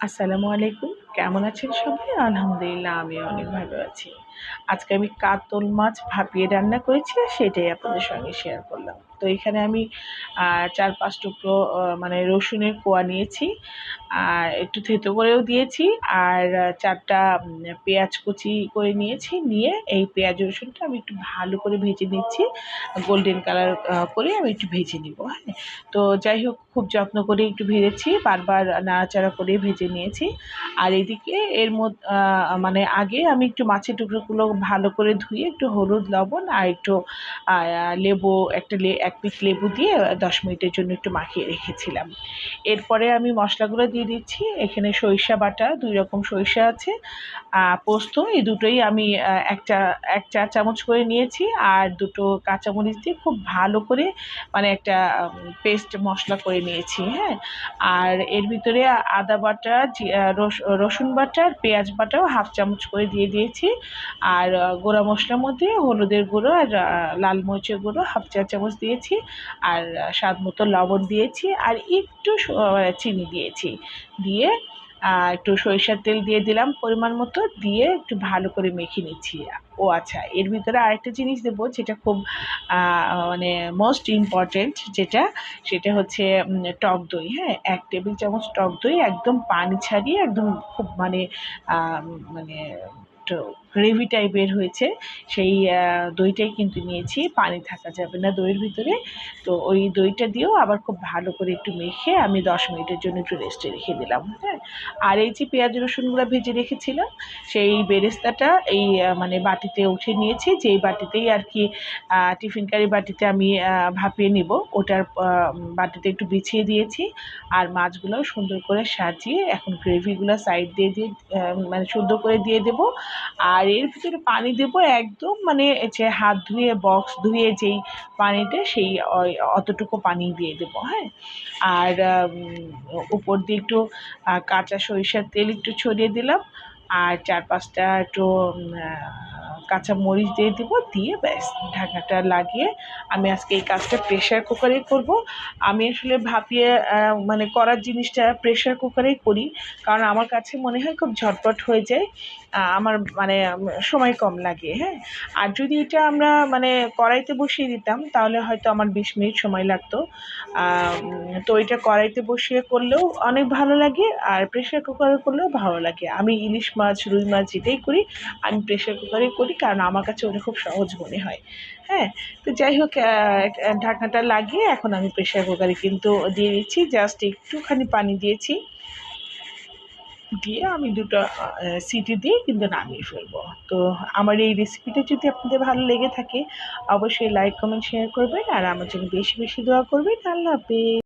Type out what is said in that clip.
আসসালামু আলাইকুম। কেমন আছেন সবাই? আলহামদুলিল্লাহ আমি অনেক ভালো আছি। আজকে আমি কাতল মাছ ভাপিয়ে রান্না করেছি, সেটাই আপনাদের সঙ্গে শেয়ার করলাম। তো এখানে আমি ৪-৫ টুকরো মানে রসুনের কোয়া নিয়েছি। একটু থেঁতো করেও দিয়েছি। আর ৪ টা পেঁয়াজ কুচি করে নিয়েছি। নিয়ে এই পেঁয়াজ রসুনটা আমি একটু ভালো করে ভেজে নিচ্ছি। গোল্ডেন কালার করে আমি একটু ভেজে নিব, হ্যাঁ? তো যাই হোক, খুব যত্ন করে একটু ভেজেছি, বারবার নাড়াচাড়া করে ভেজে নিয়েছি। আর এদিকে এর মানে আগে আমি একটু মাছের টুকরোগুলো ভালো করে ধুয়ে একটু হলুদ, লবণ আর একটু লেবু, ১ পিস লেবু দিয়ে ১০ মিনিটের জন্য একটু মাখিয়ে রেখেছিলাম। এরপরে আমি মশলাগুলো দিয়ে দিচ্ছি। এখানে সরিষা বাটা, ২ রকম সরিষা আছে, পোস্ত, এই দুটোই আমি ১ চা চামচ করে নিয়েছি। আর ২ টো কাঁচামরিচ দিয়ে খুব ভালো করে মানে একটা পেস্ট মশলা করে নিয়েছি, হ্যাঁ? আর এর ভিতরে আদা বাটা, রসুন বাটা আর পেঁয়াজ বাটাও ১/২ চামচ করে দিয়ে দিয়েছি। আর গুঁড়া মশলার মধ্যে হলুদের গুঁড়ো আর লাল মরিচের গুঁড়ো ১/২ চা চামচ দিয়েছি। আর স্বাদ মতো লবণ দিয়েছি আর একটু চিনি দিয়েছি। দিয়ে একটু সরিষার তেল দিয়ে দিলাম পরিমাণ মতো, দিয়ে একটু ভালো করে মেখে নিচ্ছি। ও আচ্ছা, এর ভিতরে আরেকটা জিনিস দেবো যেটা খুব মানে মোস্ট ইম্পর্টেন্ট, সেটা হচ্ছে টক দই, হ্যাঁ? ১ টেবিল চামচ টক দই একদম পানি ছাড়িয়ে একদম খুব মানে আ মানে একটু গ্রেভি টাইপের হয়েছে, সেই দইটাই কিন্তু নিয়েছি। পানি থাকা যাবে না দইয়ের ভিতরে। তো ওই দইটা দিয়েও আবার খুব ভালো করে একটু মেখে আমি ১০ মিনিটের জন্য একটু রেস্টে রেখে দিলাম, হ্যাঁ? আর এই যে পেঁয়াজ রসুনগুলা ভেজে রেখেছিলাম, সেই বেরেস্তাটা এই মানে বাটিতে উঠিয়ে নিয়েছি। যেই বাটিতেই আরকি টিফিন কারি বাটিতে আমি ভাপিয়ে নিব, ওটার বাটিতে একটু বিছিয়ে দিয়েছি। আর মাছগুলোও সুন্দর করে সাজিয়ে এখন গ্রেভিগুলা সাইড দিয়ে মানে সুন্দর করে দিয়ে দেব। আর এর ভিতরে পানি দেব একদম, মানে যে হাত ধুয়ে বক্স ধুয়ে যেই পানিটা, সেই অতটুকু পানি দিয়ে দেব, হ্যাঁ? আর উপর দিয়ে একটু কাঁচা সরিষার তেল একটু ছড়িয়ে দিলাম। আর ৪-৫ টা একটু কাঁচা মরিচ দিয়ে দিব। দিয়ে ব্যাস, ঢাকনাটা লাগিয়ে আমি আজকে এই কাজটা প্রেশার কুকারেই করব। আমি আসলে ভাপিয়ে মানে করার জিনিসটা প্রেশার কুকারেই করি। কারণ আমার কাছে মনে হয় খুব ঝটপট হয়ে যায়। আমার মানে সময় কম লাগে, হ্যাঁ? আর যদি এটা আমরা মানে কড়াইতে বসিয়ে দিতাম তাহলে হয়তো আমার ২০ মিনিট সময় লাগতো। তো এটা কড়াইতে বসিয়ে করলেও অনেক ভালো লাগে, আর প্রেশার কুকারে করলেও ভালো লাগে। আমি ইলিশ মাছ, রুই মাছ যেটাই করি আমি প্রেশার কুকারেই করি, কারণ আমার কাছে ওটা খুব সহজ মনে হয়, হ্যাঁ? তো যাই হোক, ঢাকনাটা লাগিয়ে এখন আমি প্রেশার কুকারে কিন্তু দিয়ে দিচ্ছি। জাস্ট একটুখানি পানি দিয়েছি। দিয়ে আমি ২ টা সিটি দিয়ে কিন্তু নামিয়ে ফেলবো। তো আমার এই রেসিপিটা যদি আপনাদের ভালো লেগে থাকে, অবশ্যই লাইক, কমেন্ট, শেয়ার করবেন। আর আমার জন্য বেশি বেশি দোয়া করবেন। আল্লাহ হাফেজ।